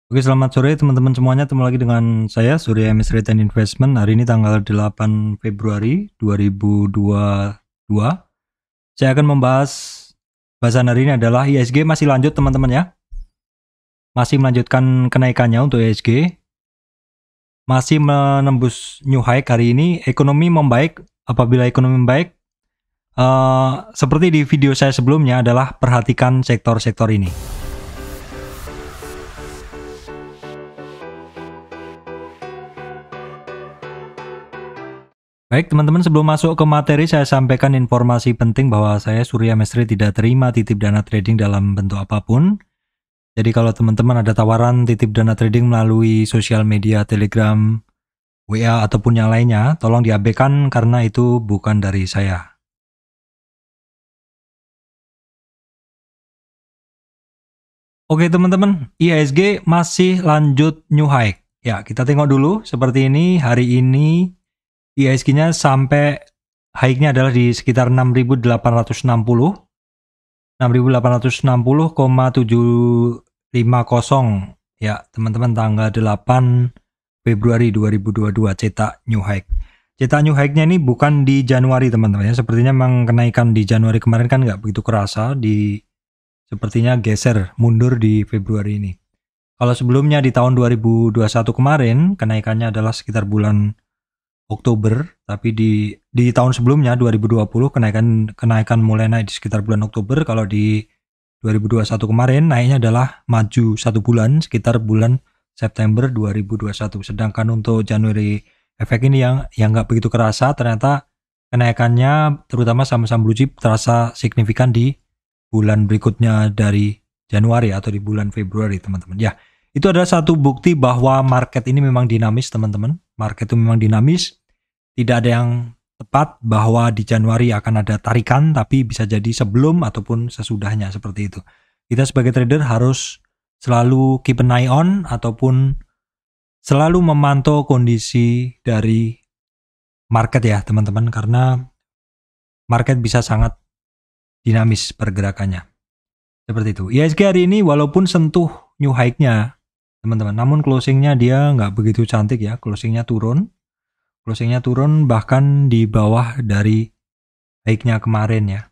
Oke, selamat sore teman-teman semuanya. Ketemu lagi dengan saya, Surya MS Rate and Investment. Hari ini tanggal 8 Februari 2022. Saya akan membahas, bahasan hari ini adalah IHSG masih lanjut teman-teman ya. Masih melanjutkan kenaikannya untuk IHSG. Masih menembus new high hari ini. Ekonomi membaik. Apabila ekonomi membaik, seperti di video saya sebelumnya adalah perhatikan sektor-sektor ini. Baik teman-teman, sebelum masuk ke materi saya sampaikan informasi penting bahwa saya Surya Mesri tidak terima titip dana trading dalam bentuk apapun. Jadi kalau teman-teman ada tawaran titip dana trading melalui sosial media, Telegram, WA ataupun yang lainnya, tolong diabaikan karena itu bukan dari saya. Oke teman-teman, IHSG masih lanjut new high. Ya, kita tengok dulu seperti ini. Hari ini IHSG-nya sampai high-nya adalah di sekitar 6.860. 6.860,750 ya teman-teman, tanggal 8 Februari 2022 cetak new high. Cetak new high-nya ini bukan di Januari teman-teman ya. Sepertinya memang kenaikan di Januari kemarin kan nggak begitu kerasa, sepertinya geser mundur di Februari ini. Kalau sebelumnya di tahun 2021 kemarin kenaikannya adalah sekitar bulan Oktober, tapi di tahun sebelumnya 2020 kenaikan mulai naik di sekitar bulan Oktober. Kalau di 2021 kemarin naiknya adalah maju 1 bulan sekitar bulan September 2021. Sedangkan untuk Januari efek ini yang nggak begitu kerasa, ternyata kenaikannya terutama saham-saham blue chip terasa signifikan di bulan berikutnya dari Januari atau di bulan Februari teman-teman. Ya, itu adalah satu bukti bahwa market ini memang dinamis teman-teman. Market itu memang dinamis. Tidak ada yang tepat bahwa di Januari akan ada tarikan, tapi bisa jadi sebelum ataupun sesudahnya seperti itu. Kita sebagai trader harus selalu keep an eye on ataupun selalu memantau kondisi dari market ya teman-teman, karena market bisa sangat dinamis pergerakannya. Seperti itu. IHSG hari ini walaupun sentuh new high-nya teman-teman, namun closingnya dia nggak begitu cantik ya. Closingnya turun bahkan di bawah dari high-nya kemarin ya.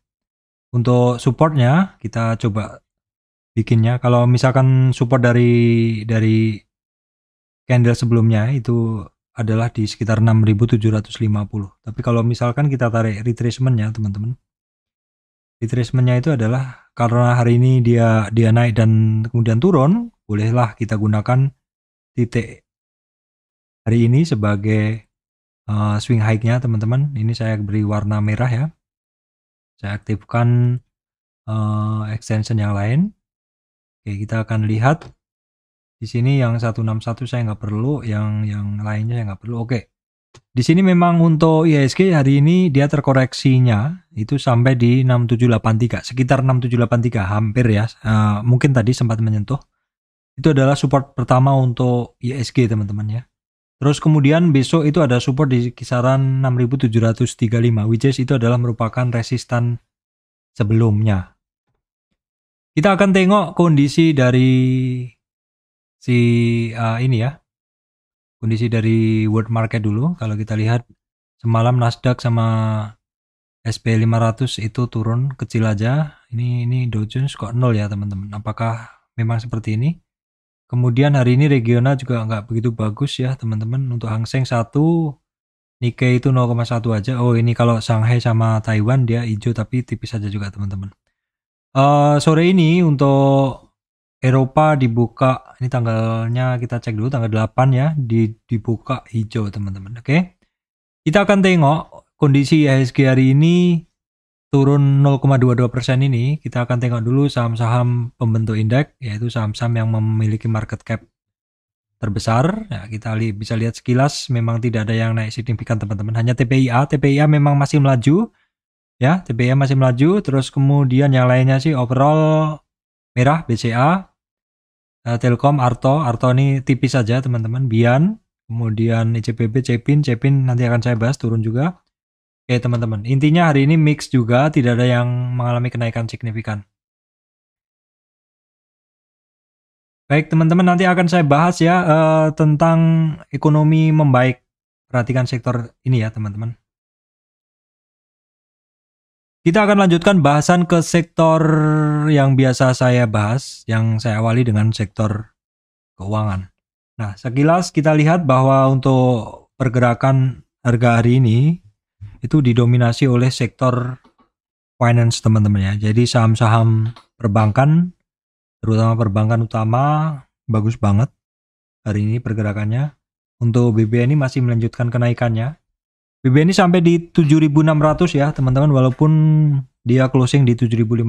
Untuk supportnya kita coba bikinnya. Kalau misalkan support dari candle sebelumnya itu adalah di sekitar 6.750. Tapi kalau misalkan kita tarik retracement-nya teman-teman, retracement-nya itu adalah karena hari ini dia naik dan kemudian turun, bolehlah kita gunakan titik hari ini sebagai swing high-nya teman-teman. Ini saya beri warna merah ya. Saya aktifkan extension yang lain. Oke, kita akan lihat di sini yang 161 saya nggak perlu, yang lainnya saya nggak perlu. Oke. Di sini memang untuk IHSG hari ini dia terkoreksinya itu sampai di 6783, sekitar 6783 hampir ya. Mungkin tadi sempat menyentuh. Itu adalah support pertama untuk IHSG teman-teman ya. Terus kemudian besok itu ada support di kisaran 6735, which is itu adalah merupakan resistan sebelumnya. Kita akan tengok kondisi dari ini ya. Kondisi dari world market dulu. Kalau kita lihat semalam Nasdaq sama SP 500 itu turun kecil aja. Ini Dow Jones kok 0 ya teman-teman. Apakah memang seperti ini? Kemudian hari ini regional juga nggak begitu bagus ya teman-teman. Untuk Hang Seng 1, Nikkei itu 0,1 aja. Oh, ini kalau Shanghai sama Taiwan dia hijau tapi tipis saja juga teman-teman. Sore ini untuk Eropa dibuka, ini tanggalnya kita cek dulu, tanggal 8 ya, dibuka hijau teman-teman. Oke. Kita akan tengok kondisi IHSG hari ini turun 0,22% ini. Kita akan tengok dulu saham-saham pembentuk indeks, yaitu saham-saham yang memiliki market cap terbesar. Nah, kita bisa lihat sekilas memang tidak ada yang naik signifikan teman-teman. Hanya TPIA memang masih melaju. Ya, TPIA masih melaju. Terus kemudian yang lainnya sih overall merah, BCA, Telkom, Arto ini tipis saja teman-teman. Bian, kemudian ICBP, Cepin nanti akan saya bahas turun juga. Oke teman-teman, intinya hari ini mix juga, tidak ada yang mengalami kenaikan signifikan. Baik teman-teman, nanti akan saya bahas ya tentang ekonomi membaik. Perhatikan sektor ini ya teman-teman. Kita akan lanjutkan bahasan ke sektor yang biasa saya bahas, yang saya awali dengan sektor keuangan. Nah, sekilas kita lihat bahwa untuk pergerakan harga hari ini itu didominasi oleh sektor finance teman-teman ya. Jadi saham-saham perbankan, terutama perbankan utama, bagus banget hari ini pergerakannya. Untuk BBNI masih melanjutkan kenaikannya. BBNI sampai di 7.600 ya teman-teman, walaupun dia closing di 7.500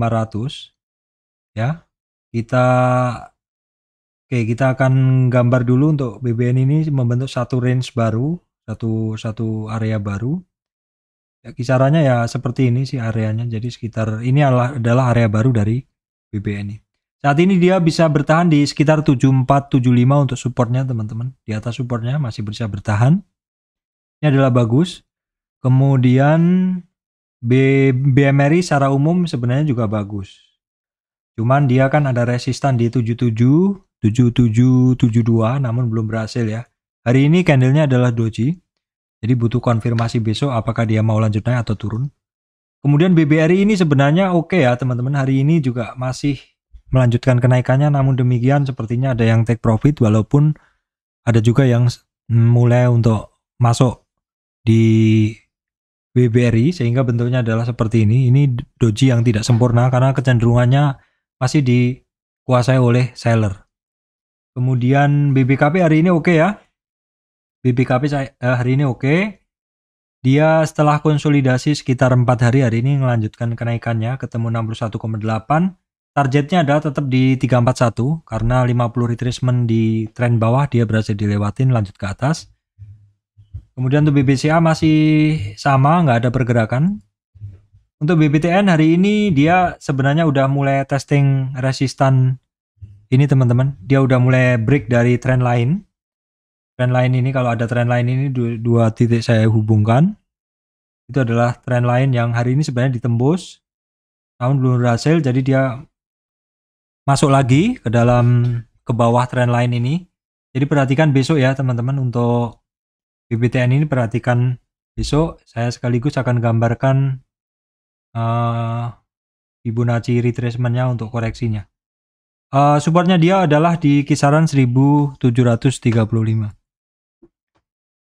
ya. Kita akan gambar dulu untuk BBNI ini membentuk satu range baru, satu area baru. Ya, kisarannya ya seperti ini sih areanya. Jadi sekitar ini adalah area baru dari BBNI. Saat ini dia bisa bertahan di sekitar 7475 untuk supportnya teman-teman. Di atas supportnya masih bisa bertahan. Ini adalah bagus. Kemudian BMRI secara umum sebenarnya juga bagus. Cuman dia kan ada resistan di 77, 7772 namun belum berhasil ya. Hari ini candlenya adalah doji. Jadi butuh konfirmasi besok apakah dia mau lanjut naik atau turun. Kemudian BBRI ini sebenarnya oke ya teman-teman. Hari ini juga masih melanjutkan kenaikannya, namun demikian sepertinya ada yang take profit, walaupun ada juga yang mulai untuk masuk di BBRI, sehingga bentuknya adalah seperti ini. Ini doji yang tidak sempurna karena kecenderungannya masih dikuasai oleh seller. Kemudian BBKP hari ini oke ya. BBKP hari ini oke. Dia setelah konsolidasi sekitar 4 hari ini melanjutkan kenaikannya ketemu 61,8. Targetnya adalah tetap di 341 karena 50 retracement di tren bawah dia berhasil dilewatin, lanjut ke atas. Kemudian untuk BBCA masih sama, nggak ada pergerakan. Untuk BBTN hari ini dia sebenarnya udah mulai testing resistan ini teman-teman. Dia udah mulai break dari trend line. Trend line ini, kalau ada trend line ini dua titik saya hubungkan. Itu adalah trend line yang hari ini sebenarnya ditembus, namun belum berhasil. Jadi dia masuk lagi ke bawah trend line ini. Jadi perhatikan besok ya teman-teman, untuk BBTN ini perhatikan besok. Saya sekaligus akan gambarkan Fibonacci retracementnya untuk koreksinya. Supportnya dia adalah di kisaran 1735.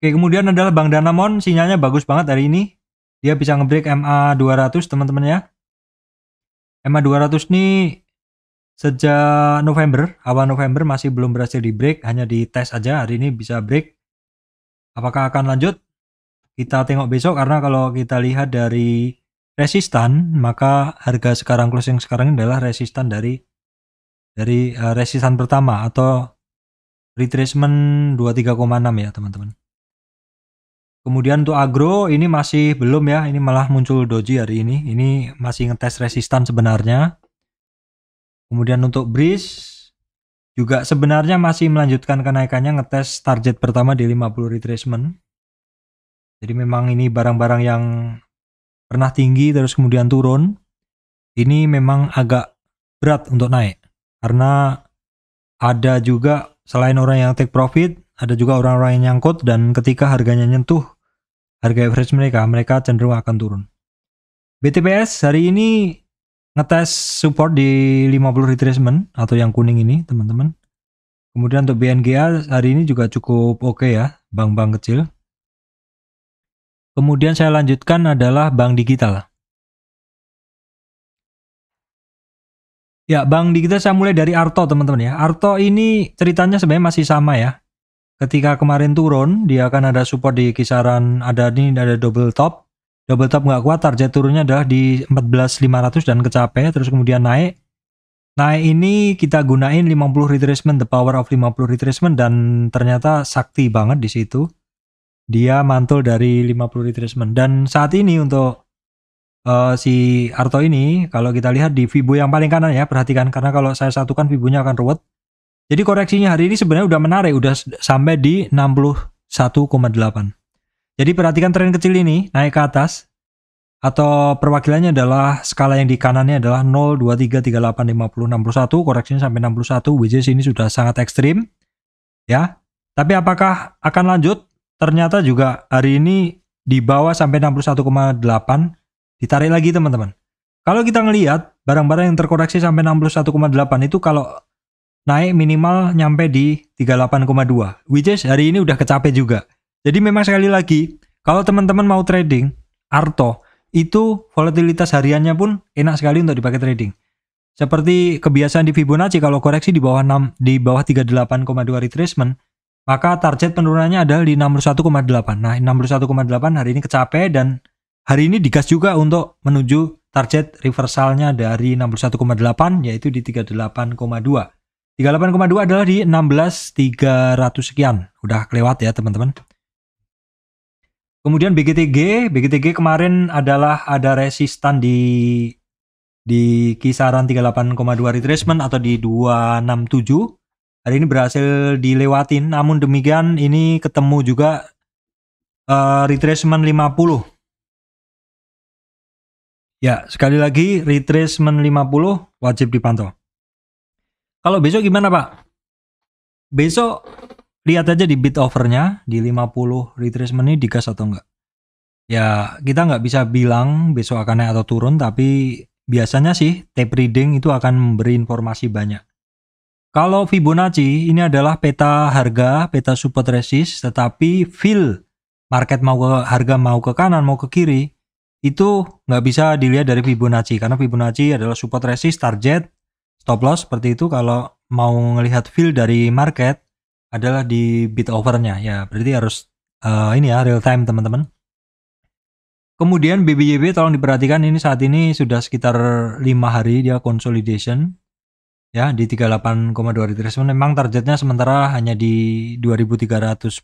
Oke, kemudian adalah Bank Danamon, sinyalnya bagus banget hari ini. Dia bisa ngebreak MA 200 teman-teman ya. MA 200 ini sejak awal November masih belum berhasil di break, hanya di tes aja. Hari ini bisa break. Apakah akan lanjut? Kita tengok besok, karena kalau kita lihat dari resistan, maka harga sekarang closing sekarang ini adalah resistan dari resistan pertama atau retracement 23,6 ya teman-teman. Kemudian untuk agro ini masih belum ya, ini malah muncul doji hari ini. Ini masih ngetes resistan sebenarnya. Kemudian untuk BRIS juga sebenarnya masih melanjutkan kenaikannya, ngetes target pertama di 50 retracement. Jadi memang ini barang-barang yang pernah tinggi terus kemudian turun. Ini memang agak berat untuk naik. Karena ada juga selain orang yang take profit, ada juga orang-orang yang nyangkut, dan ketika harganya nyentuh harga average mereka cenderung akan turun. BTPS hari ini ngetes support di 50 retracement atau yang kuning ini teman-teman. Kemudian untuk BNGA hari ini juga cukup oke ya, bank-bank kecil. Kemudian saya lanjutkan adalah bank digital. Ya, bank digital saya mulai dari Arto teman-teman ya. Arto ini ceritanya sebenarnya masih sama ya. Ketika kemarin turun, dia akan ada support di kisaran, ada double top. Double top nggak kuat, target turunnya adalah di 14.500 dan kecapai, terus kemudian naik. Naik ini kita gunain 50 retracement, the power of 50 retracement, dan ternyata sakti banget di situ. Dia mantul dari 50 retracement. Dan saat ini untuk si Arto ini, kalau kita lihat di Fibo yang paling kanan ya, perhatikan, karena kalau saya satukan Fibonya akan ruwet. Jadi koreksinya hari ini sebenarnya udah menarik, udah sampai di 61,8. Jadi perhatikan tren kecil ini naik ke atas. atau perwakilannya adalah skala yang di kanannya adalah 0, 2, 3, 3, 8, 50, 61, koreksinya sampai 61, which is ini sudah sangat ekstrim, ya. Tapi apakah akan lanjut? Ternyata juga hari ini di bawah sampai 61,8, ditarik lagi teman-teman. Kalau kita ngelihat barang-barang yang terkoreksi sampai 61,8 itu kalau naik minimal nyampe di 38,2, which is hari ini udah kecapai juga. Jadi memang sekali lagi, kalau teman-teman mau trading, Arto, itu volatilitas hariannya pun enak sekali untuk dipakai trading. Seperti kebiasaan di Fibonacci, kalau koreksi di bawah 38,2 retracement, maka target penurunannya adalah di 61,8. Nah, 61,8 hari ini kecapai dan hari ini digas juga untuk menuju target reversalnya dari 61,8 yaitu di 38,2. 38,2 adalah di 16.300 sekian. Udah kelewat ya, teman-teman. Kemudian BGTG kemarin adalah ada resistan di kisaran 38,2 retracement atau di 267. Hari ini berhasil dilewatin, namun demikian ini ketemu juga retracement 50. Ya, sekali lagi retracement 50 wajib dipantau. Kalau besok gimana, Pak? Besok lihat aja di bid overnya di 50 retracement ini digas atau enggak. Ya, kita nggak bisa bilang besok akan naik atau turun, tapi biasanya sih tape reading itu akan memberi informasi banyak. Kalau Fibonacci ini adalah peta harga, peta support resist, tetapi feel market mau ke harga mau ke kanan mau ke kiri itu nggak bisa dilihat dari Fibonacci karena Fibonacci adalah support resist, target, stop loss seperti itu. Kalau mau ngelihat feel dari market adalah di bid overnya ya, berarti harus ini ya real time teman-teman. Kemudian BBYB tolong diperhatikan, ini saat ini sudah sekitar 5 hari dia consolidation ya di 38,2 retracement. Memang targetnya sementara hanya di 2310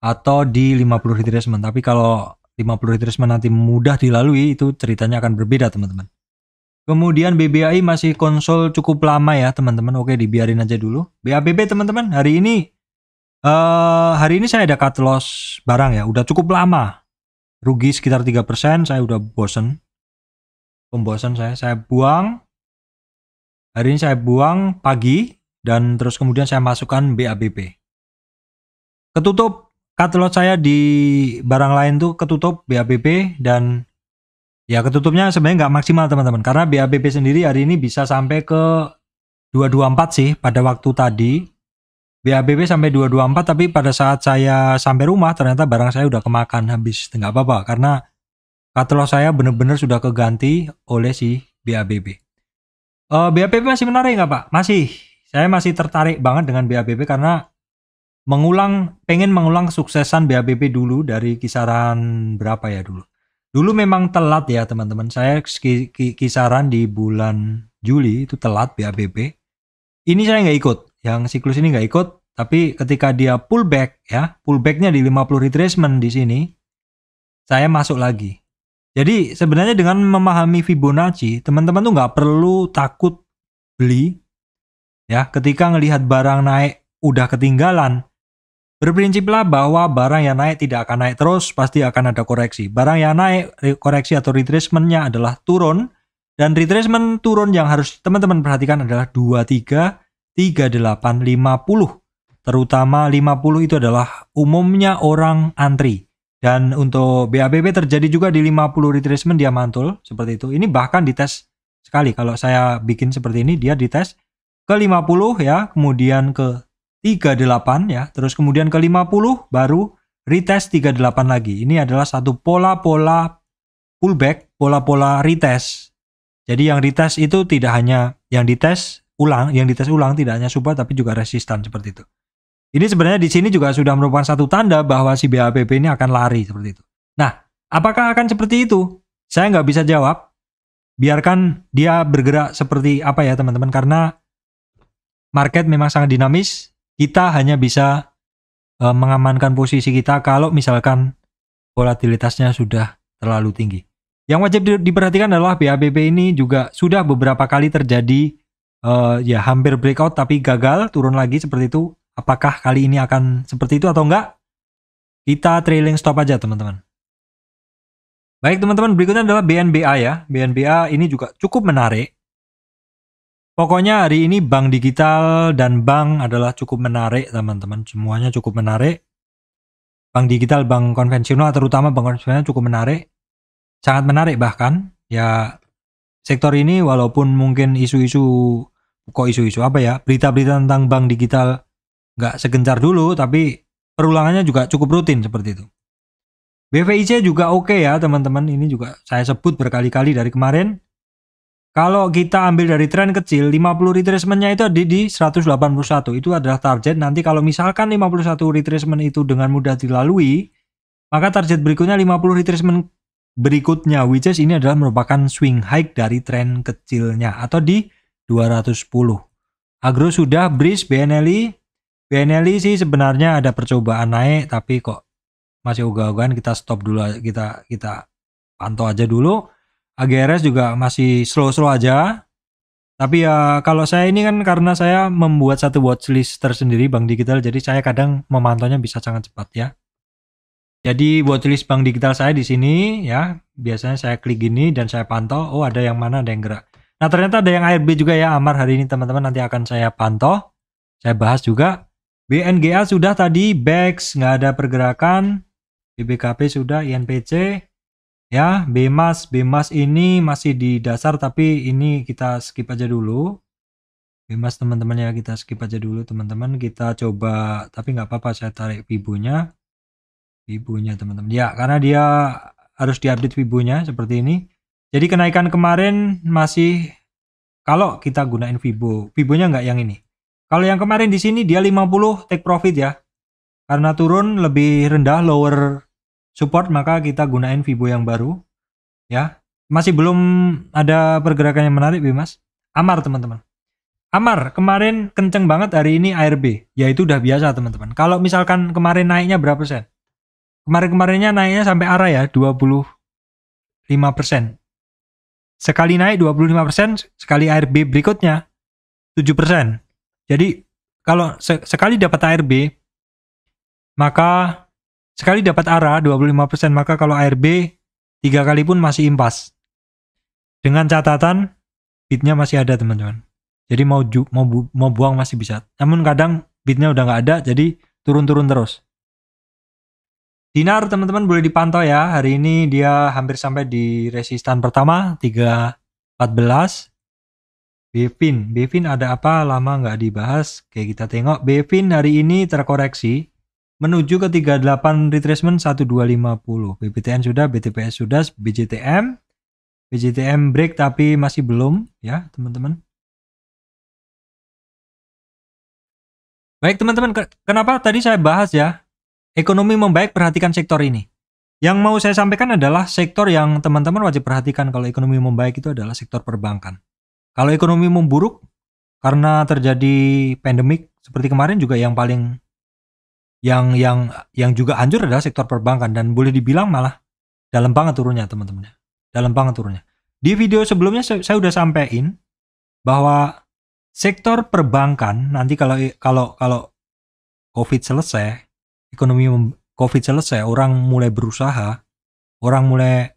atau di 50 retracement, tapi kalau 50 retracement nanti mudah dilalui itu ceritanya akan berbeda teman-teman. Kemudian BBAI masih konsol cukup lama ya teman-teman. Oke, dibiarin aja dulu. BABB teman-teman, hari ini saya ada cut loss barang ya, udah cukup lama. Rugi sekitar 3%, saya udah bosen. Pembosan saya buang. Hari ini saya buang pagi dan terus kemudian saya masukkan BABB. Ketutup cut loss saya di barang lain tuh ketutup BABB dan ya ketutupnya sebenarnya nggak maksimal teman-teman karena BABB sendiri hari ini bisa sampai ke 224 sih pada waktu tadi. BABB sampai 224 tapi pada saat saya sampai rumah ternyata barang saya udah kemakan habis. Nggak apa-apa karena cut loss saya benar-benar sudah keganti oleh si BABB. BABB masih menarik nggak Pak? Masih. Saya masih tertarik banget dengan BABB karena pengen mengulang kesuksesan BABB dulu dari kisaran berapa ya dulu. Dulu memang telat ya teman-teman. Saya kisaran di bulan Juli itu telat BABB. Ini saya nggak ikut. Yang siklus ini nggak ikut. Tapi ketika dia pullback ya, pullbacknya di 50 retracement di sini, saya masuk lagi. Jadi sebenarnya dengan memahami Fibonacci, teman-teman tuh nggak perlu takut beli. Ya, ketika ngelihat barang naik udah ketinggalan, berprinsiplah bahwa barang yang naik tidak akan naik terus, pasti akan ada koreksi. Barang yang naik, koreksi atau retracement-nya adalah turun, dan retracement turun yang harus teman-teman perhatikan adalah 23, 38, 50. Terutama 50 itu adalah umumnya orang antri. Dan untuk BABB terjadi juga di 50 retracement dia mantul, seperti itu. Ini bahkan dites sekali, kalau saya bikin seperti ini, dia dites ke 50 ya, kemudian ke 38 ya, terus kemudian ke 50 baru retest 38 lagi. Ini adalah satu pola-pola pullback, pola-pola retest. Jadi yang retest itu tidak hanya yang dites ulang tidak hanya support tapi juga resistan seperti itu. Ini sebenarnya di sini juga sudah merupakan satu tanda bahwa si BABB ini akan lari seperti itu. Nah, apakah akan seperti itu? Saya nggak bisa jawab. Biarkan dia bergerak seperti apa ya teman-teman, karena market memang sangat dinamis. Kita hanya bisa mengamankan posisi kita kalau misalkan volatilitasnya sudah terlalu tinggi. Yang wajib diperhatikan adalah BABB ini juga sudah beberapa kali terjadi ya hampir breakout tapi gagal, turun lagi seperti itu. Apakah kali ini akan seperti itu atau enggak? Kita trailing stop aja teman-teman. Baik teman-teman, berikutnya adalah BNBA ya. BNBA ini juga cukup menarik. Pokoknya hari ini bank digital dan bank adalah cukup menarik teman-teman. Semuanya cukup menarik. Bank digital, bank konvensional, terutama bank konvensional cukup menarik. Sangat menarik bahkan. Ya, sektor ini walaupun mungkin isu-isu apa ya, berita-berita tentang bank digital nggak segencar dulu, tapi perulangannya juga cukup rutin seperti itu. BVIC juga oke ya teman-teman. Ini juga saya sebut berkali-kali dari kemarin. Kalau kita ambil dari tren kecil, 50 retracement-nya itu di 181. Itu adalah target. Nanti kalau misalkan 51 retracement itu dengan mudah dilalui, maka target berikutnya 50 retracement berikutnya, which is ini adalah merupakan swing high dari tren kecilnya, atau di 210. Agro sudah breach BNLI. BNLI sih sebenarnya ada percobaan naik, tapi kok masih ogah-ogahan, kita stop dulu, kita pantau aja dulu. AGRS juga masih slow-slow aja. Tapi ya kalau saya ini kan karena saya membuat satu watchlist tersendiri bank digital, jadi saya kadang memantaunya bisa sangat cepat ya. Jadi watchlist bank digital saya di sini ya, biasanya saya klik gini dan saya pantau, oh ada yang mana, ada yang gerak. Nah ternyata ada yang ARB juga ya, Amar hari ini teman-teman, nanti akan saya pantau. Saya bahas juga. BNGA sudah tadi, BEX nggak ada pergerakan. BBKP sudah, INPC. Ya, BEMAS ini masih di dasar, tapi ini kita skip aja dulu. BEMAS teman-teman ya, kita skip aja dulu teman-teman. Kita coba, tapi nggak apa-apa, saya tarik Fibo-nya teman-teman. Ya, karena dia harus diupdate Fibo-nya seperti ini. Jadi kenaikan kemarin masih, kalau kita gunain Fibo-nya nggak yang ini. Kalau yang kemarin di sini dia 50 take profit ya. Karena turun lebih rendah, lower support, maka kita gunain Fibo yang baru ya. Masih belum ada pergerakan yang menarik Bimas. Amar teman-teman, Amar kemarin kenceng banget hari ini ARB, ya itu udah biasa teman-teman. Kalau misalkan kemarin naiknya berapa persen, kemarinnya naiknya sampai arah ya 25%. Sekali naik 25%, sekali ARB berikutnya 7%. Jadi kalau sekali dapat ARB, maka sekali dapat ARA 25%, maka kalau ARB 3 kali pun masih impas. Dengan catatan bidnya masih ada teman-teman. Jadi mau buang masih bisa. Namun kadang bidnya udah nggak ada, jadi turun-turun terus. Dinar teman-teman boleh dipantau ya. Hari ini dia hampir sampai di resistan pertama 314. Bevin ada apa? Lama nggak dibahas. Oke, kita tengok. Bevin hari ini terkoreksi menuju ke 38 retracement 1250. BBTN sudah, BTPS sudah, BJTM break tapi masih belum ya teman-teman. Baik teman-teman, kenapa tadi saya bahas ya ekonomi membaik, perhatikan sektor ini. Yang mau saya sampaikan adalah sektor yang teman-teman wajib perhatikan kalau ekonomi membaik itu adalah sektor perbankan. Kalau ekonomi memburuk karena terjadi pandemik seperti kemarin juga yang paling yang juga hancur adalah sektor perbankan, dan boleh dibilang malah dalam banget turunnya teman-teman. Dalam banget turunnya. Di video sebelumnya saya sudah sampaikan bahwa sektor perbankan nanti kalau COVID selesai, ekonomi COVID selesai, orang mulai berusaha, orang mulai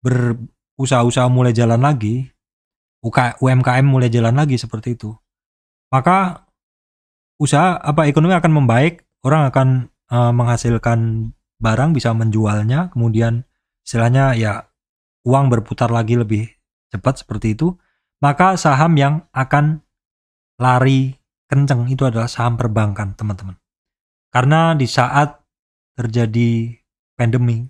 berusaha mulai jalan lagi, UMKM mulai jalan lagi seperti itu. Maka ekonomi akan membaik. Orang akan menghasilkan barang, bisa menjualnya, kemudian istilahnya ya uang berputar lagi lebih cepat seperti itu. Maka saham yang akan lari kenceng itu adalah saham perbankan teman-teman. Karena di saat terjadi pandemi,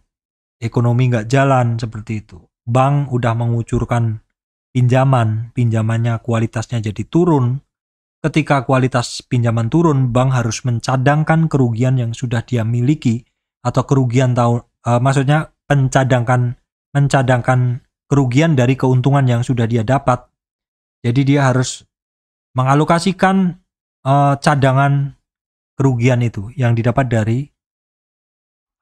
ekonomi nggak jalan seperti itu, bank udah mengucurkan pinjamannya kualitasnya jadi turun. Ketika kualitas pinjaman turun, bank harus mencadangkan kerugian yang sudah dia miliki, atau kerugian maksudnya mencadangkan kerugian dari keuntungan yang sudah dia dapat. Jadi dia harus mengalokasikan cadangan kerugian itu yang didapat dari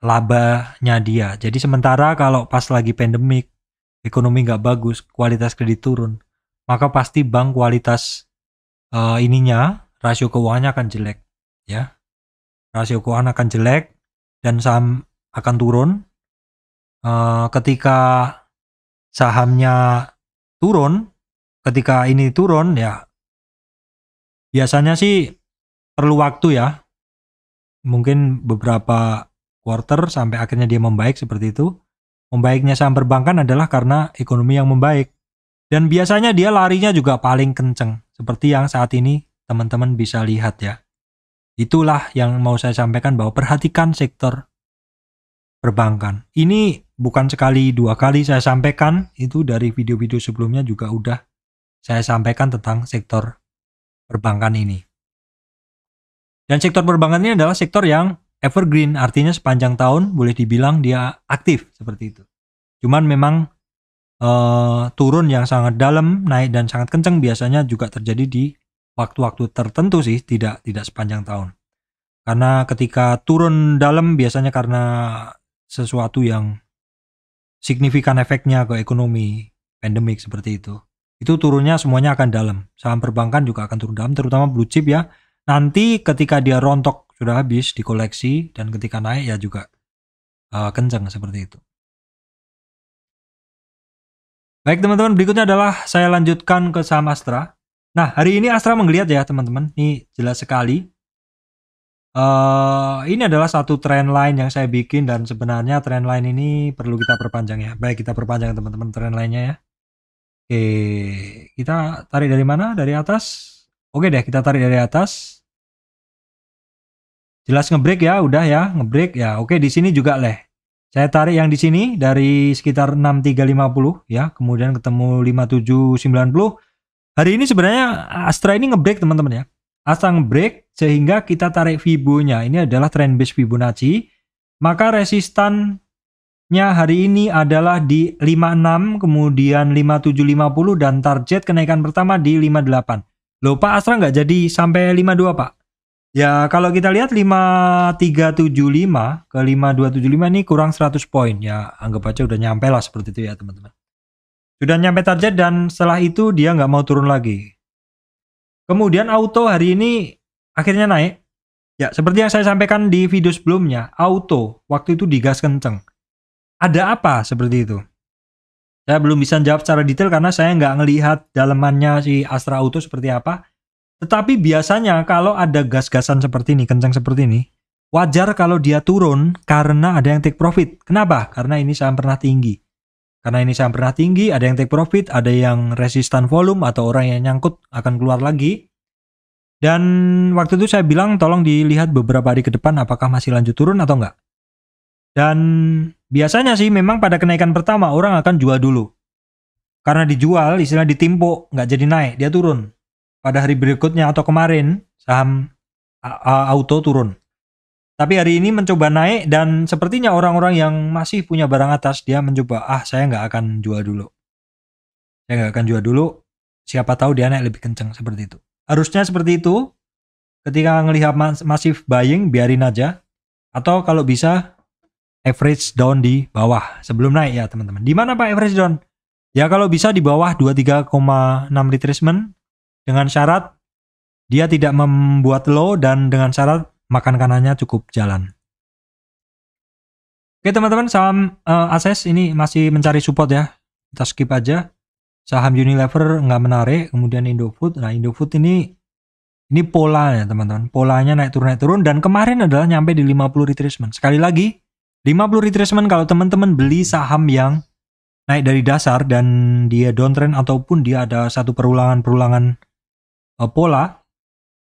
labanya dia. Jadi sementara kalau pas lagi pandemik, ekonomi nggak bagus, kualitas kredit turun, maka pasti bank kualitas rasio keuangannya akan jelek ya. Rasio keuangan akan jelek dan saham akan turun. ketika sahamnya turun, ketika ini turun ya biasanya sih perlu waktu ya. Mungkin beberapa quarter sampai akhirnya dia membaik seperti itu. Membaiknya saham perbankan adalah karena ekonomi yang membaik. Dan biasanya dia larinya juga paling kenceng. Seperti yang saat ini teman-teman bisa lihat ya. Itulah yang mau saya sampaikan, bahwa perhatikan sektor perbankan. Ini bukan sekali dua kali saya sampaikan, itu dari video-video sebelumnya juga udah saya sampaikan tentang sektor perbankan ini. Dan sektor perbankan ini adalah sektor yang evergreen, artinya sepanjang tahun boleh dibilang dia aktif seperti itu. Cuman memang turun yang sangat dalam, naik dan sangat kencang biasanya juga terjadi di waktu-waktu tertentu sih, tidak sepanjang tahun. Karena ketika turun dalam biasanya karena sesuatu yang signifikan efeknya ke ekonomi, pandemik seperti itu. Itu turunnya semuanya akan dalam. Saham perbankan juga akan turun dalam, terutama blue chip ya. Nanti ketika dia rontok sudah habis dikoleksi, dan ketika naik ya juga kencang seperti itu. Baik teman-teman, berikutnya adalah saya lanjutkan ke saham Astra. Nah, hari ini Astra menggeliat ya teman-teman, ini jelas sekali. Ini adalah satu trend line yang saya bikin, dan sebenarnya trend line ini perlu kita perpanjang ya. Baik, kita perpanjang teman-teman trend line-nya ya. Oke, kita tarik dari mana? Dari atas? Oke deh, kita tarik dari atas. Jelas ngebreak ya, udah ya, ngebreak ya. Oke, di sini juga leh. Saya tarik yang di sini dari sekitar 6350 ya, kemudian ketemu 5790. Hari ini sebenarnya Astra ini ngebreak teman-teman ya. Astra ngebreak sehingga kita tarik Fibo-nya. Ini adalah trend base Fibonacci. Maka resistannya hari ini adalah di 56, kemudian 5750, dan target kenaikan pertama di 58. Loh Pak, Astra nggak jadi sampai 52 Pak? Ya kalau kita lihat 5375 ke 5275 ini kurang 100 poin. Ya anggap aja udah nyampe lah seperti itu ya teman-teman. Sudah nyampe target, dan setelah itu dia nggak mau turun lagi. Kemudian auto hari ini akhirnya naik. Ya seperti yang saya sampaikan di video sebelumnya, auto waktu itu digas kenceng. Ada apa seperti itu? Saya belum bisa jawab secara detail karena saya nggak ngelihat dalemannya si Astra Auto seperti apa. Tetapi biasanya kalau ada gas-gasan seperti ini, kencang seperti ini, wajar kalau dia turun karena ada yang take profit. Kenapa? Karena ini saham pernah tinggi. Karena ini saham pernah tinggi, ada yang take profit, ada yang resistan volume atau orang yang nyangkut akan keluar lagi. Dan waktu itu saya bilang tolong dilihat beberapa hari ke depan apakah masih lanjut turun atau enggak. Dan biasanya sih memang pada kenaikan pertama orang akan jual dulu. Karena dijual, istilah ditimpo, nggak jadi naik, dia turun. Pada hari berikutnya atau kemarin saham auto turun. Tapi hari ini mencoba naik, dan sepertinya orang-orang yang masih punya barang atas dia mencoba, saya nggak akan jual dulu. Saya nggak akan jual dulu. Siapa tahu dia naik lebih kencang seperti itu. Harusnya seperti itu. Ketika ngelihat masif buying biarin aja. Atau kalau bisa average down di bawah sebelum naik ya teman-teman. Di mana Pak average down? Ya kalau bisa di bawah 23,6 retracement. Dengan syarat dia tidak membuat low, dan dengan syarat makan kanannya cukup jalan. Oke teman-teman, saham Ases ini masih mencari support ya. Kita skip aja. Saham Unilever nggak menarik. Kemudian Indofood. Nah Indofood ini pola ya teman-teman. Polanya naik turun, dan kemarin adalah nyampe di 50 retracement. Sekali lagi, 50 retracement kalau teman-teman beli saham yang naik dari dasar dan dia downtrend ataupun dia ada satu perulangan pola,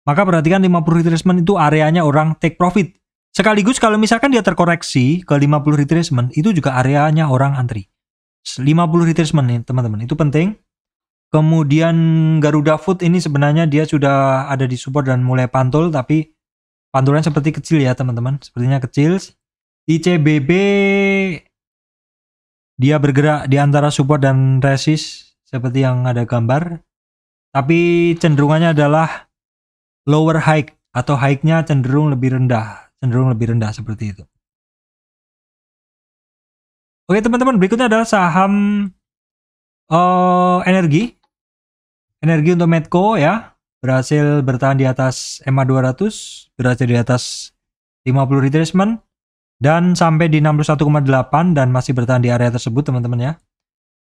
maka perhatikan 50 retracement itu areanya orang take profit. Sekaligus kalau misalkan dia terkoreksi ke 50 retracement, itu juga areanya orang antri. 50 retracement nih teman-teman, itu penting. Kemudian Garuda Food ini sebenarnya dia sudah ada di support dan mulai pantul, tapi pantulnya seperti kecil ya teman-teman, sepertinya kecil. ICBB dia bergerak di antara support dan resist seperti yang ada gambar. Tapi cenderungannya adalah lower high, atau high-nya cenderung lebih rendah seperti itu. Oke teman-teman, berikutnya adalah saham energi untuk Medco ya, berhasil bertahan di atas MA200, berhasil di atas 50 retracement. dan sampai di 61,8 dan masih bertahan di area tersebut teman-teman ya.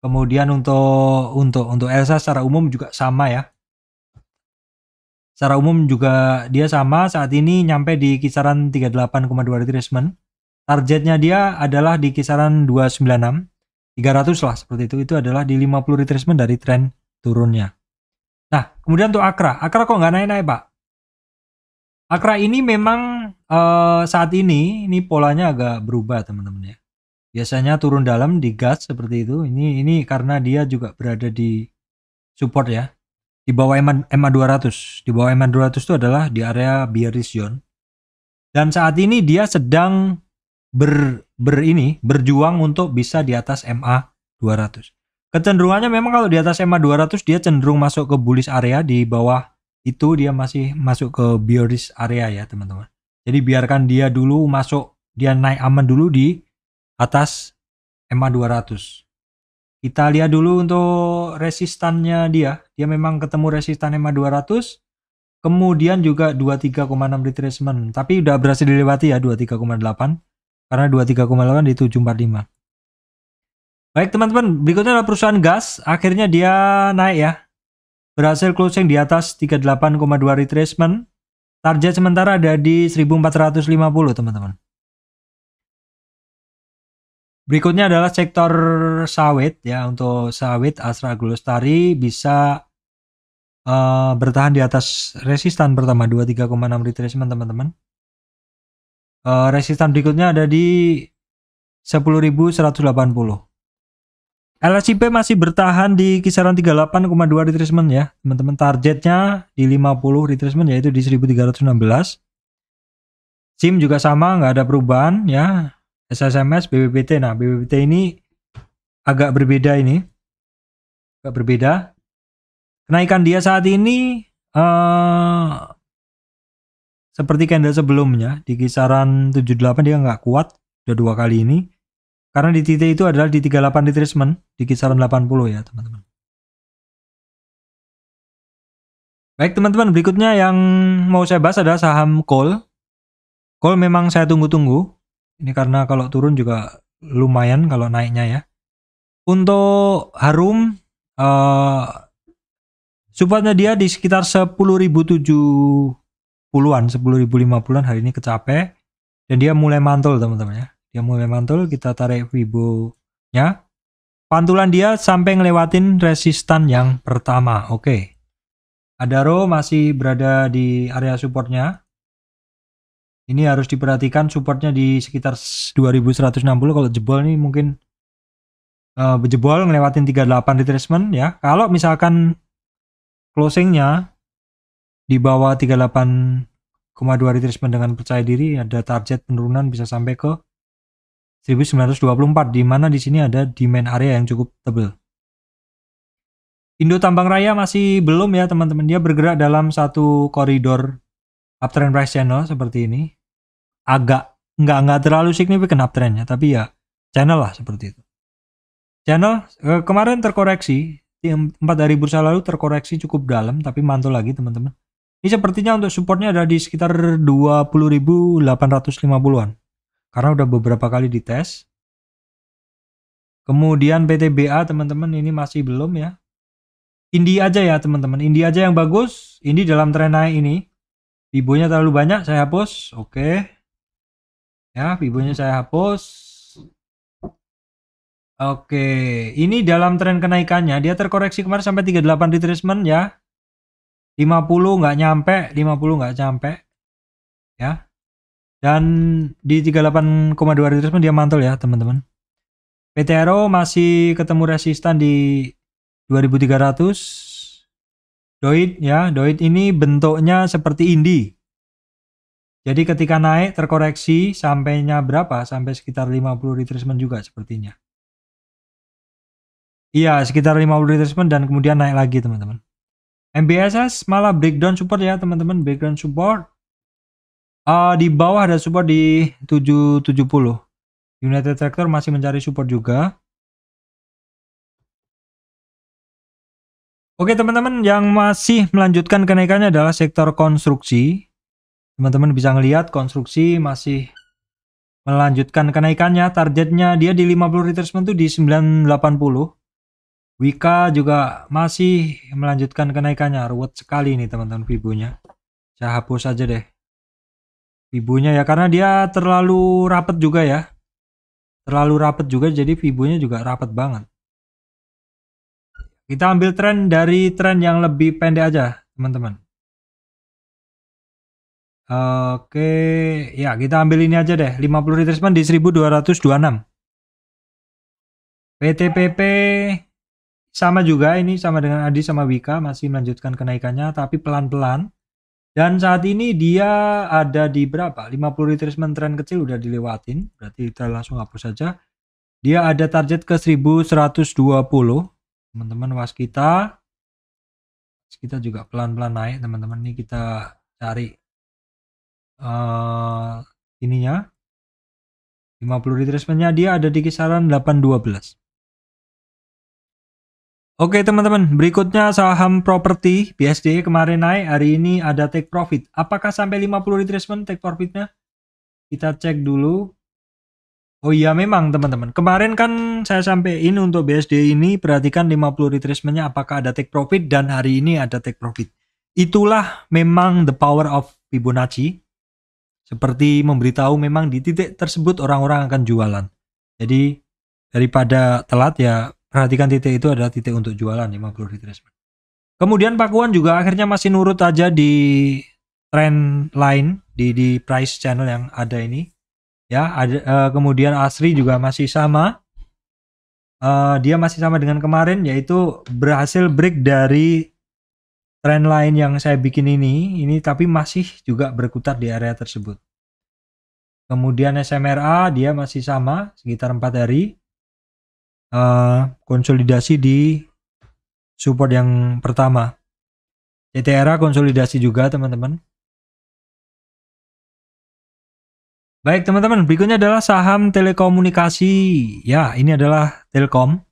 Kemudian untuk Elsa secara umum juga sama ya. Secara umum juga dia sama, saat ini nyampe di kisaran 38,2 retracement. Targetnya dia adalah di kisaran 296, 300 lah seperti itu. Itu adalah di 50 retracement dari tren turunnya. Nah, kemudian untuk Akra kok nggak naik-naik Pak? Akra ini memang saat ini polanya agak berubah teman-teman ya. Biasanya turun dalam di gas seperti itu. Ini karena dia juga berada di support ya. Di bawah MA 200. Di bawah MA 200 itu adalah di area bearish zone. Dan saat ini dia sedang berjuang untuk bisa di atas MA 200. Kecenderungannya memang kalau di atas MA 200 dia cenderung masuk ke bullish area, di bawah itu dia masih masuk ke bearish area ya teman-teman. Jadi biarkan dia dulu masuk, dia naik aman dulu di atas MA 200. Kita lihat dulu untuk resistannya dia. Dia memang ketemu resistan MA 200. Kemudian juga 23,6 retracement. Tapi udah berhasil dilewati ya 23,8. Karena 23,8 di 745. Baik teman-teman, berikutnya adalah perusahaan gas. Akhirnya dia naik ya. Berhasil closing di atas 38,2 retracement. Target sementara ada di 1450 teman-teman. Berikutnya adalah sektor sawit ya. Untuk sawit Astra Agrolestari bisa bertahan di atas resistan pertama 23,6 retracement teman-teman. Resistan berikutnya ada di 10.180. LSIP masih bertahan di kisaran 38,2 retracement ya teman-teman. Targetnya di 50 retracement yaitu di 1316. SIM juga sama, nggak ada perubahan ya. SSMS, BBPT. Nah, BBPT ini agak berbeda ini. Agak berbeda. Kenaikan dia saat ini seperti candle sebelumnya. Di kisaran 78 dia nggak kuat. Udah 2 kali ini. Karena di titik itu adalah di 38 retracement. Di kisaran 80 ya teman-teman. Baik teman-teman, berikutnya yang mau saya bahas adalah saham coal. Coal memang saya tunggu-tunggu. Ini karena kalau turun juga lumayan kalau naiknya ya. Untuk Harum, supportnya dia di sekitar 10.070-an, 10.050-an hari ini kecapai. Dan dia mulai mantul teman-teman ya. Dia mulai mantul, kita tarik Fibo-nya. Pantulan dia sampai ngelewatin resistan yang pertama. Oke. Adaro masih berada di area supportnya. Ini harus diperhatikan supportnya di sekitar 2160. Kalau jebol nih mungkin jebol ngelewatin 38 retracement ya. Kalau misalkan closingnya di bawah 38,2 retracement dengan percaya diri, ada target penurunan bisa sampai ke 1924, di mana di sini ada demand area yang cukup tebal. Indo Tambang Raya masih belum ya teman-teman. Dia bergerak dalam satu koridor uptrend price channel seperti ini. Agak nggak terlalu signifikan uptrendnya, tapi ya channel lah seperti itu. Channel kemarin terkoreksi, 4 hari bursa lalu terkoreksi cukup dalam, tapi mantul lagi teman-teman. Ini sepertinya untuk supportnya ada di sekitar 20.850-an. Karena udah beberapa kali dites. Kemudian PTBA teman-teman ini masih belum ya. Indi aja ya teman-teman, Indi aja yang bagus. Indi dalam tren naik ini. Fibonya terlalu banyak, saya hapus. Oke. Ya, Fibonya saya hapus. Oke, ini dalam tren kenaikannya dia terkoreksi kemarin sampai 38 retracement ya. 50 nggak nyampe, 50 nggak nyampe. Ya. Dan di 38,2 retracement dia mantul ya, teman-teman. PTRO masih ketemu resistan di 2300. Doit ya, Doit ini bentuknya seperti Indi. Jadi ketika naik terkoreksi sampainya berapa? Sampai sekitar 50 retracement juga sepertinya. Iya, sekitar 50 retracement dan kemudian naik lagi, teman-teman. MBSS malah breakdown support ya, teman-teman. Breakdown support. Di bawah ada support di 770. United Tractor masih mencari support juga. Oke teman-teman, yang masih melanjutkan kenaikannya adalah sektor konstruksi. Teman-teman bisa ngelihat konstruksi masih melanjutkan kenaikannya. Targetnya dia di 50 retracement tuh di 980. Wika juga masih melanjutkan kenaikannya. Ruwet sekali nih teman-teman Fibonya. Saya hapus aja deh Fibonya ya, karena dia terlalu rapet juga ya. Terlalu rapet juga, jadi Fibonya juga rapet banget. Kita ambil tren dari tren yang lebih pendek aja teman-teman. Oke, ya kita ambil ini aja deh. 50 retracement di 1226. PTPP sama juga, ini sama dengan Adi sama Wika, masih melanjutkan kenaikannya tapi pelan-pelan. Dan saat ini dia ada di berapa? 50 retracement tren kecil udah dilewatin, berarti kita langsung hapus saja. Dia ada target ke 1120. Teman-teman waskita juga pelan-pelan naik teman-teman. Ini kita cari ininya 50 retracementnya, dia ada di kisaran 812. Oke teman-teman, berikutnya saham properti BSD kemarin naik, hari ini ada take profit. Apakah sampai 50 retracement take profitnya? Kita cek dulu. Oh iya memang teman-teman, kemarin kan saya sampaikan untuk BSD ini perhatikan 50 retracementnya apakah ada take profit, dan hari ini ada take profit. Itulah memang the power of Fibonacci. Seperti memberitahu memang di titik tersebut orang-orang akan jualan. Jadi daripada telat ya, perhatikan titik itu adalah titik untuk jualan 50 retracement. Kemudian Pakuan juga akhirnya masih nurut aja di trend line di price channel yang ada ini. Ya, ada kemudian Asri juga masih sama. Dia masih sama dengan kemarin, yaitu berhasil break dari trend line yang saya bikin ini tapi masih juga berkutat di area tersebut. Kemudian SMRA dia masih sama sekitar 4 hari. Konsolidasi di support yang pertama. CTRA konsolidasi juga teman-teman. Baik teman-teman, berikutnya adalah saham telekomunikasi. Ya, ini adalah Telkom.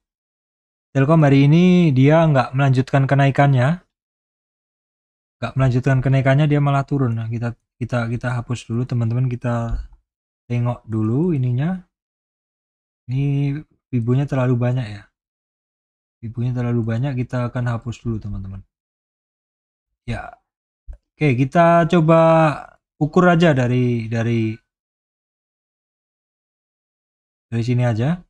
Telkom hari ini dia nggak melanjutkan kenaikannya. Dia malah turun. Nah, kita hapus dulu teman-teman, kita tengok dulu ininya. Ini Fibonya terlalu banyak ya. Fibonya terlalu banyak, kita akan hapus dulu teman-teman. Ya. Oke, kita coba ukur aja dari sini aja.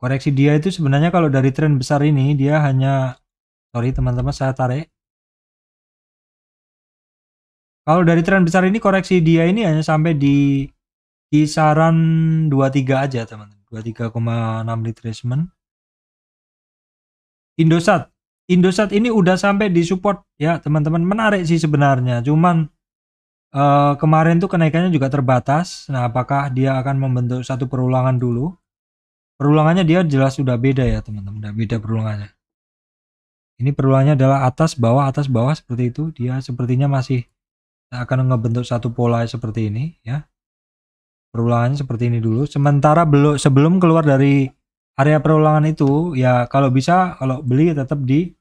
Koreksi dia itu sebenarnya kalau dari tren besar ini dia hanya, sorry teman-teman saya tarik. Kalau dari tren besar ini koreksi dia ini hanya sampai di kisaran 23 aja teman-teman. 23,6 retracement. Indosat ini udah sampai di support ya teman-teman, menarik sih sebenarnya, cuman kemarin tuh kenaikannya juga terbatas. Nah apakah dia akan membentuk satu perulangan dulu? Perulangannya dia jelas sudah beda ya teman-teman, udah beda perulangannya. Ini perulangannya adalah atas bawah seperti itu. Dia sepertinya masih akan ngebentuk satu pola seperti ini ya. Perulangannya seperti ini dulu, sementara sebelum keluar dari area perulangan itu ya, kalau bisa kalau beli tetap di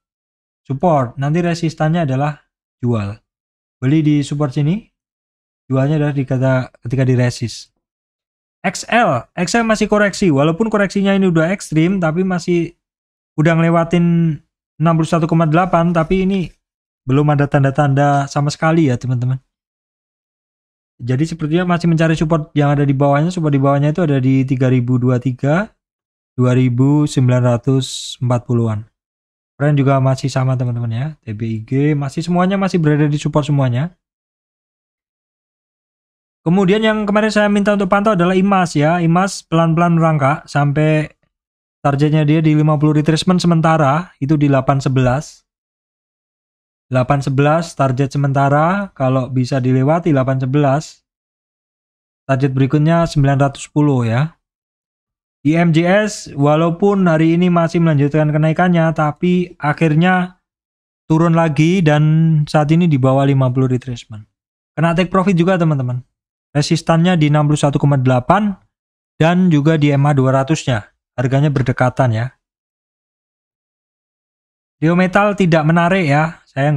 support, nanti resistannya adalah jual. Beli di support sini, jualnya adalah ketika di resist. XL masih koreksi, walaupun koreksinya ini udah ekstrim tapi masih udah ngelewatin 61,8, tapi ini belum ada tanda-tanda sama sekali ya teman-teman. Jadi sepertinya masih mencari support yang ada di bawahnya. Support di bawahnya itu ada di 3023, 2940-an. Trend juga masih sama teman-teman ya. TBIG semuanya masih berada di support semuanya. Kemudian yang kemarin saya minta untuk pantau adalah IMAS ya. IMAS pelan-pelan merangkak sampai targetnya dia di 50 retracement sementara itu di 811. 811 target sementara, kalau bisa dilewati 811 target berikutnya 910 ya. IMJS walaupun hari ini masih melanjutkan kenaikannya tapi akhirnya turun lagi dan saat ini di bawah 50 retracement. Kena take profit juga teman-teman. Resistannya di 61,8 dan juga di MA 200-nya. Harganya berdekatan ya. Rio Metal tidak menarik ya. Saya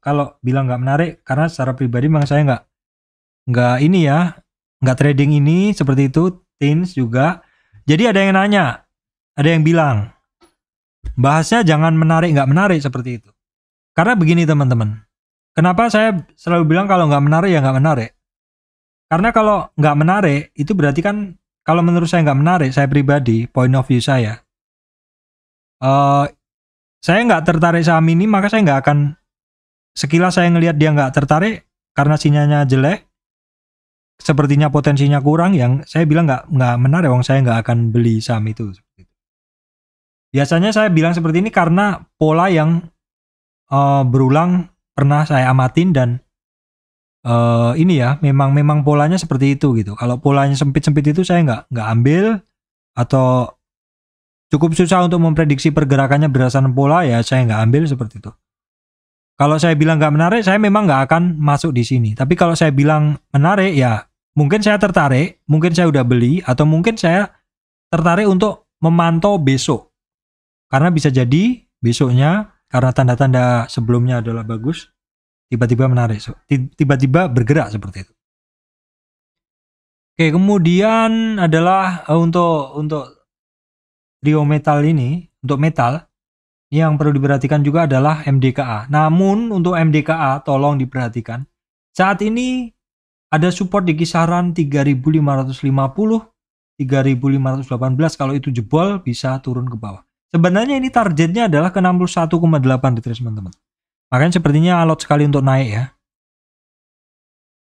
kalau bilang nggak menarik karena secara pribadi memang saya nggak ini ya, nggak trading ini seperti itu, Tins juga. Jadi ada yang nanya, ada yang bilang, bahasnya jangan menarik nggak menarik seperti itu. Karena begini teman-teman, kenapa saya selalu bilang kalau nggak menarik ya nggak menarik? Karena kalau nggak menarik itu berarti kan, kalau menurut saya nggak menarik, saya pribadi, point of view saya nggak tertarik saham ini, maka saya nggak akan, sekilas saya ngelihat dia nggak tertarik karena sinyalnya jelek, sepertinya potensinya kurang, yang saya bilang nggak menarik, wong saya nggak akan beli saham itu. Biasanya saya bilang seperti ini karena pola yang berulang pernah saya amatin, dan ini ya memang polanya seperti itu gitu. Kalau polanya sempit itu saya nggak ambil, atau cukup susah untuk memprediksi pergerakannya berdasarkan pola, ya saya nggak ambil seperti itu. Kalau saya bilang nggak menarik, saya memang nggak akan masuk di sini. Tapi kalau saya bilang menarik, ya mungkin saya tertarik, mungkin saya udah beli, atau mungkin saya tertarik untuk memantau besok. Karena bisa jadi besoknya, karena tanda-tanda sebelumnya adalah bagus, tiba-tiba menarik, tiba-tiba bergerak seperti itu. Oke, kemudian adalah untuk trio metal ini, untuk metal, yang perlu diperhatikan juga adalah MDKA. Namun untuk MDKA tolong diperhatikan, saat ini ada support di kisaran 3.550, 3.518, kalau itu jebol bisa turun ke bawah. Sebenarnya ini targetnya adalah ke 61,8 retracement teman-teman. Makanya sepertinya alot sekali untuk naik ya.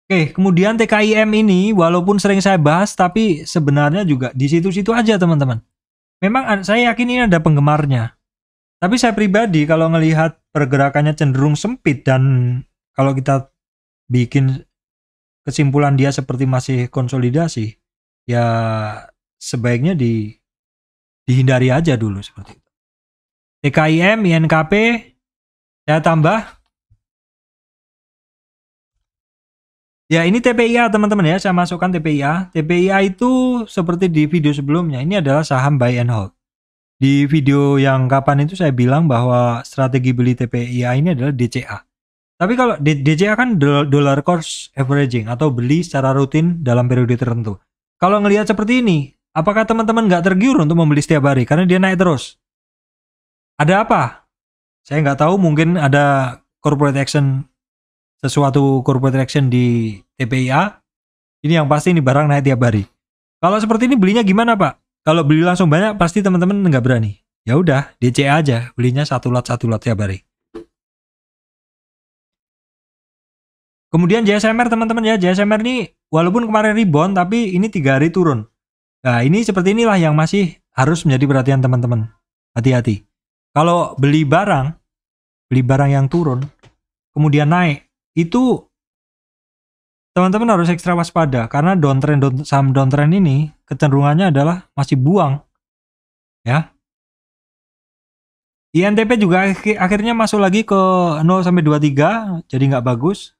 Oke, kemudian TKIM ini walaupun sering saya bahas, tapi sebenarnya juga di situ-situ aja teman-teman. Memang saya yakin ini ada penggemarnya. Tapi saya pribadi kalau ngelihat pergerakannya cenderung sempit, dan kalau kita bikin kesimpulan dia seperti masih konsolidasi, ya sebaiknya dihindari aja dulu seperti itu. TKIM, INKP, saya tambah. Ya ini TPIA teman-teman ya, saya masukkan TPIA. TPIA itu seperti di video sebelumnya, ini adalah saham buy and hold. Di video yang kapan itu saya bilang bahwa strategi beli TPIA ini adalah DCA. Tapi kalau DCA kan dollar cost averaging, atau beli secara rutin dalam periode tertentu. Kalau ngelihat seperti ini, apakah teman-teman nggak tergiur untuk membeli setiap hari karena dia naik terus? Ada apa? Saya nggak tahu, mungkin ada corporate action, sesuatu corporate action di TPIA. Ini yang pasti ini barang naik tiap hari. Kalau seperti ini belinya gimana Pak? Kalau beli langsung banyak pasti teman-teman nggak berani. Ya udah, DCA aja, belinya satu lot tiap hari. Kemudian JSMR teman-teman ya, JSMR ini walaupun kemarin rebound, tapi ini 3 hari turun. Nah ini seperti inilah yang masih harus menjadi perhatian teman-teman. Hati-hati. Kalau beli barang yang turun, kemudian naik, itu teman-teman harus ekstra waspada, karena saham downtrend ini kecenderungannya adalah masih buang. Ya. INTP juga akhirnya masuk lagi ke 0-23, jadi nggak bagus.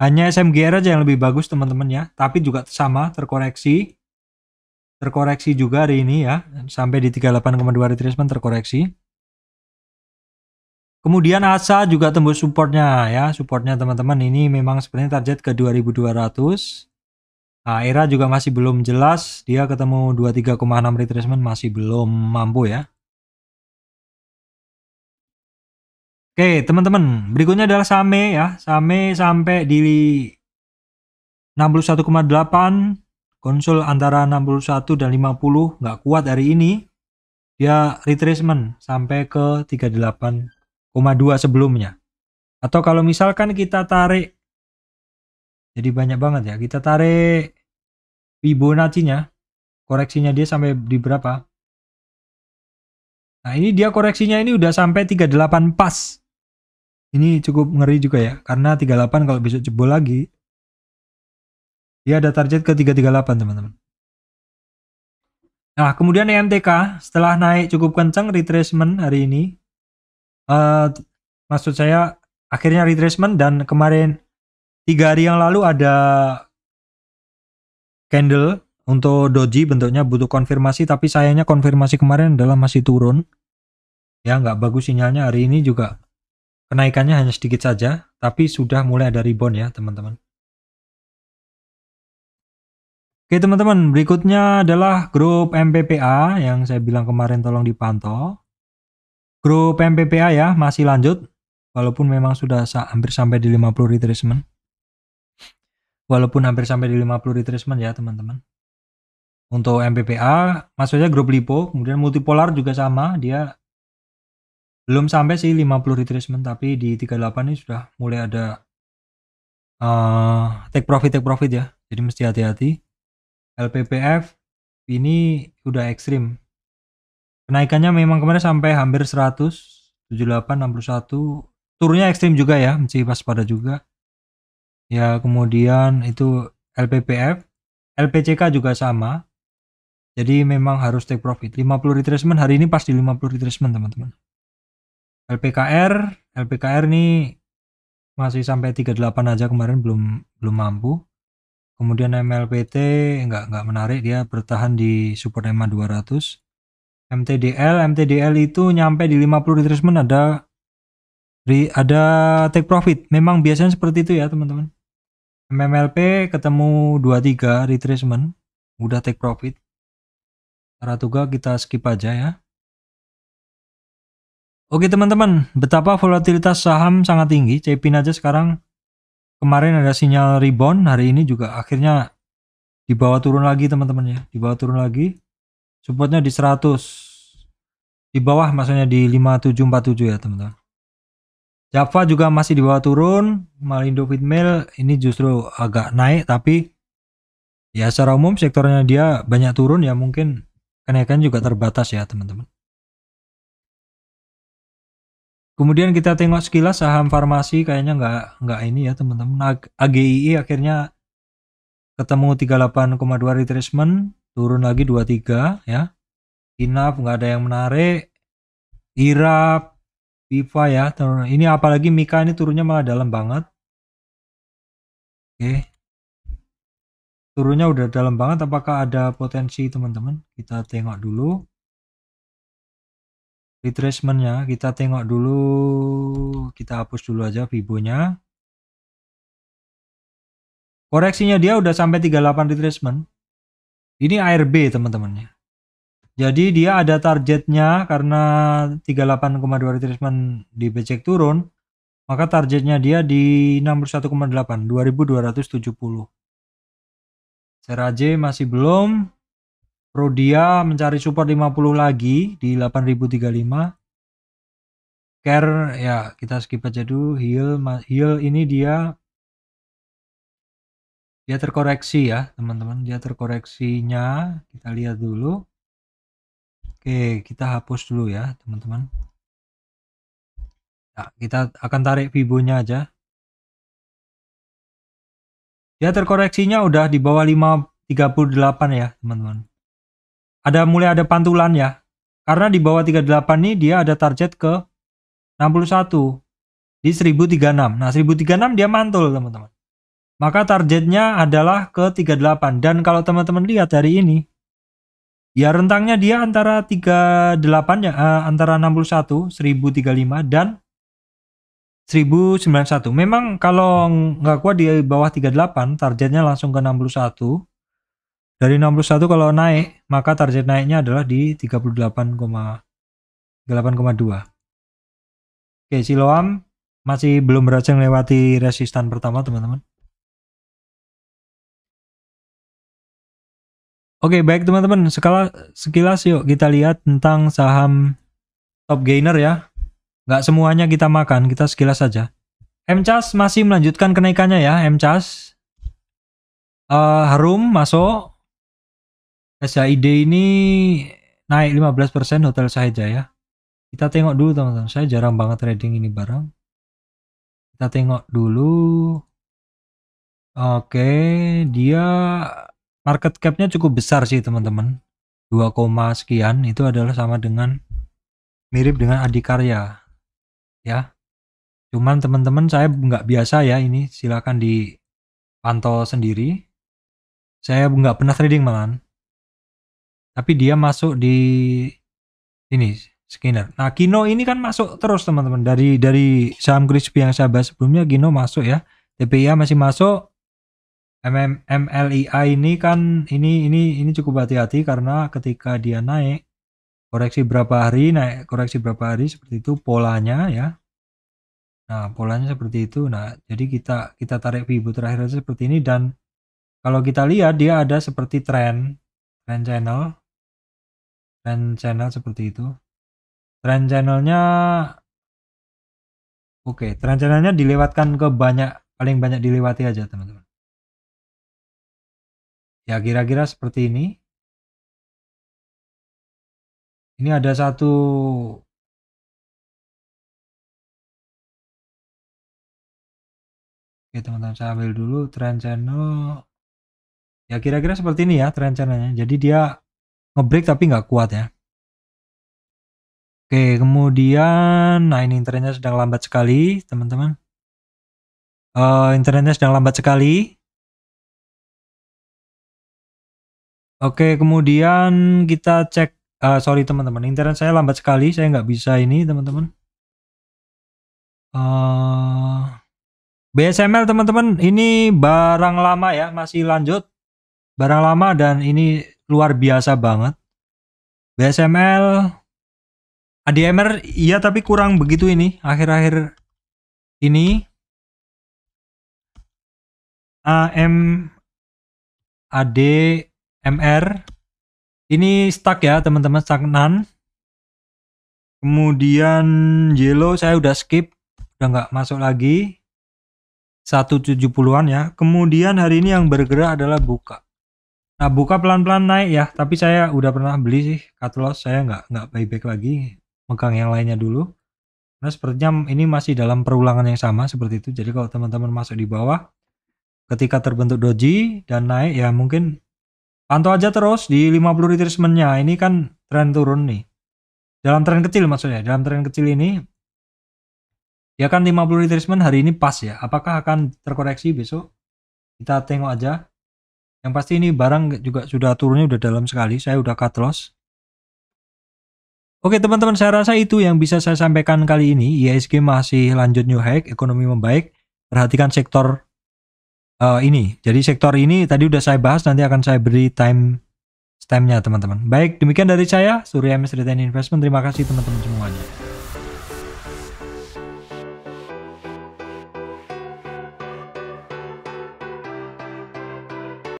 Hanya SMGR aja yang lebih bagus teman-teman ya, tapi juga sama terkoreksi juga hari ini ya, sampai di 38,2 retracement terkoreksi. Kemudian ASA juga tembus supportnya ya, supportnya teman-teman ini memang sebenarnya target ke 2200. Nah, ERA juga masih belum jelas, dia ketemu 23,6 retracement masih belum mampu ya. Oke teman-teman, berikutnya adalah SAME ya, SAME sampai di 61,8, konsul antara 61 dan 50, nggak kuat hari ini, dia retracement sampai ke 38,2 sebelumnya. Atau kalau misalkan kita tarik, jadi banyak banget ya, kita tarik Fibonacci-nya, koreksinya dia sampai di berapa? Nah ini dia koreksinya ini udah sampai 38 pas. Ini cukup ngeri juga ya, karena 38 kalau besok jebol lagi, dia ada target ke 338 teman-teman. Nah kemudian EMTK setelah naik cukup kencang retracement hari ini, maksud saya akhirnya retracement, dan kemarin 3 hari yang lalu ada candle untuk doji, bentuknya butuh konfirmasi, tapi sayangnya konfirmasi kemarin adalah masih turun ya, nggak bagus sinyalnya. Hari ini juga kenaikannya hanya sedikit saja, tapi sudah mulai ada rebound ya teman-teman. Oke teman-teman, berikutnya adalah grup MPPA yang saya bilang kemarin tolong dipantau. Grup MPPA ya masih lanjut walaupun memang sudah hampir sampai di 50 retracement. Walaupun hampir sampai di 50 retracement ya teman-teman. Untuk MPPA maksudnya grup LiPo, kemudian multipolar juga sama, dia belum sampai sih 50 retracement tapi di 38 ini sudah mulai ada take profit ya. Jadi mesti hati-hati. LPPF ini udah ekstrim. Kenaikannya memang kemarin sampai hampir 100, 78, 61. Turunnya ekstrim juga ya, mesti waspada juga. Ya, kemudian itu LPPF, LPCK juga sama. Jadi memang harus take profit. 50 retracement hari ini pas di 50 retracement teman-teman. LPKR ini masih sampai 38 aja kemarin belum mampu. Kemudian MLPT enggak menarik, dia bertahan di support EMA 200. MTDL itu nyampe di 50 retracement ada take profit. Memang biasanya seperti itu ya teman-teman. MMLP ketemu 23 retracement udah take profit. Saratoga kita skip aja ya. Oke teman-teman, betapa volatilitas saham sangat tinggi. Cepin aja sekarang kemarin ada sinyal rebound, hari ini juga akhirnya dibawa turun lagi teman-teman ya. Dibawa turun lagi. Supportnya di 100. Di bawah maksudnya di 5747 ya teman-teman. Java juga masih dibawa turun. Malindo Feedmill ini justru agak naik tapi ya secara umum sektornya dia banyak turun ya, mungkin kenaikan juga terbatas ya teman-teman. Kemudian kita tengok sekilas saham farmasi kayaknya nggak ini ya teman-teman. AGII akhirnya ketemu 38,2 retracement, turun lagi 23 ya. Inaf nggak ada yang menarik. IRAP, Viva ya. Ini apalagi Mika ini turunnya malah dalam banget. Oke. Turunnya udah dalam banget, apakah ada potensi teman-teman? Kita tengok dulu. Retracementnya kita tengok dulu, kita hapus dulu aja Fibonya. Koreksinya dia udah sampai 38 retracement. Ini ARB teman-teman ya. Jadi dia ada targetnya karena 38,2 retracement di becek turun, maka targetnya dia di 61,8, 2270. Seraje masih belum. Prodia mencari support 50 lagi di 8035. Care ya kita skip aja dulu. Heal ini dia terkoreksi ya teman-teman. Dia terkoreksinya kita lihat dulu. Oke, kita hapus dulu ya teman-teman. Nah, kita akan tarik Fibonya aja. Dia terkoreksinya udah di bawah 538 ya teman-teman. Mulai ada pantulan ya. Karena di bawah 38 nih dia ada target ke 61 di 1036. Nah, 1036 dia mantul, teman-teman. Maka targetnya adalah ke 38. Dan kalau teman-teman lihat hari ini, ya rentangnya dia antara 38 ya, antara 61, 1035 dan 1091. Memang kalau nggak kuat di bawah 38, targetnya langsung ke 61. Dari 61 kalau naik, maka target naiknya adalah di 38,2. Oke, Siloam masih belum berhasil melewati resistan pertama, teman-teman. Oke, baik teman-teman. Sekilas yuk kita lihat tentang saham top gainer ya. Nggak semuanya kita makan, kita sekilas saja. MCAS masih melanjutkan kenaikannya ya, MCAS. Harum masuk. SHID ini naik 15% Hotel Sahijaya. Kita tengok dulu teman-teman. Saya jarang banget trading ini barang. Kita tengok dulu. Oke, dia market cap-nya cukup besar sih teman-teman. 2, sekian itu adalah sama dengan mirip dengan Adikarya. Ya. Cuman teman-teman saya nggak biasa ya ini. Silakan dipantau sendiri. Saya nggak pernah trading malahan. Tapi dia masuk di ini scanner. Nah, Kino ini kan masuk terus teman-teman dari saham crispy yang saya bahas sebelumnya. Kino masuk ya. TPIA masih masuk. MLII ini kan ini cukup hati-hati karena ketika dia naik koreksi berapa hari seperti itu polanya ya. Nah, polanya seperti itu. Nah, jadi kita tarik Fibo terakhir aja seperti ini, dan kalau kita lihat dia ada seperti trend channel seperti itu. Trend channelnya oke, trend channelnya dilewatkan ke paling banyak dilewati aja teman-teman. Ya kira-kira seperti ini. Ini ada satu oke teman-teman, saya ambil dulu trend channel. Ya kira-kira seperti ini ya trend channelnya. Jadi dia ngebreak tapi nggak kuat ya. Oke, kemudian nah ini internetnya sedang lambat sekali teman-teman. Internetnya sedang lambat sekali. Oke, kemudian kita cek. Sorry teman-teman, internet saya lambat sekali, saya nggak bisa ini teman-teman. BSML teman-teman, ini barang lama ya, masih lanjut. Barang lama dan ini luar biasa banget. BSML, ADMR iya tapi kurang begitu ini akhir-akhir ini. ADMR ini stuck ya teman-teman, stagnan. Kemudian Yellow saya udah skip, udah nggak masuk lagi. 170-an ya. Kemudian hari ini yang bergerak adalah Buka. Nah, Buka pelan-pelan naik ya, tapi saya udah pernah beli sih cut loss, saya nggak buyback lagi, megang yang lainnya dulu. Nah, sepertinya ini masih dalam perulangan yang sama seperti itu. Jadi kalau teman-teman masuk di bawah, ketika terbentuk doji dan naik ya mungkin pantau aja terus di 50 retracement-nya. Ini kan tren turun nih. Dalam tren kecil maksudnya, dalam tren kecil ini ya kan 50 retracement hari ini pas ya. Apakah akan terkoreksi besok? Kita tengok aja. Yang pasti ini barang juga sudah turunnya udah dalam sekali. Saya udah cut loss. Oke teman-teman, saya rasa itu yang bisa saya sampaikan kali ini. IHSG masih lanjut new high, ekonomi membaik. Perhatikan sektor ini. Jadi sektor ini tadi udah saya bahas, nanti akan saya beri stamp-nya teman-teman. Baik, demikian dari saya, Surya MS Retail Investment. Terima kasih teman-teman semuanya.